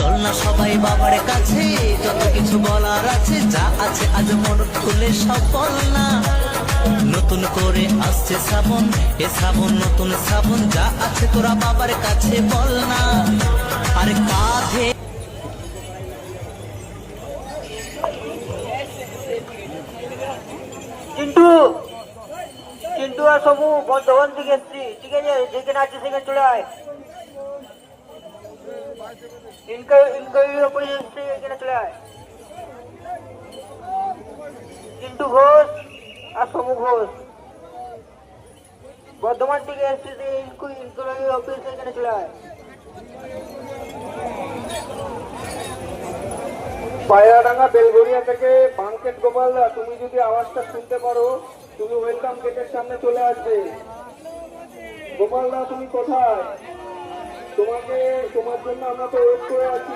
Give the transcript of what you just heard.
চল না সবাই বাবার কাছে, যত কিছু বলার আছে, যা আছে আজ মন খুলে সব বল না। নতুন করে আসছে শ্রাবণ, এ শ্রাবণ নতুন শ্রাবণ, যা আছে তোরা বাবার কাছে বল না। আরে কাঁধে চিন্টু চিন্টু আর সমু বর্ধমান থেকে এসছি, ঠিক আছে? যেখানে আছে সেখানে চলে আয়। ইনকোয়ারির ওপরে এসছি, এখানে চলে আয়। চিন্টু ঘোষ আর সমু ঘোষ বর্ধমান থেকে এসছি, ইনকোয়ারি অফিস, এখানে চলে আয়। পায়রাডাঙ্গা বেলঘরিয়া থেকে বাংকেট গোপালদা, তুমি যদি আওয়াজটা শুনতে পারো তুমি ওয়েলকাম গেটের সামনে চলে আসবে। গোপালদা তুমি কোথায়? তোমার জন্য আমরা তো ওয়েট করে আছি।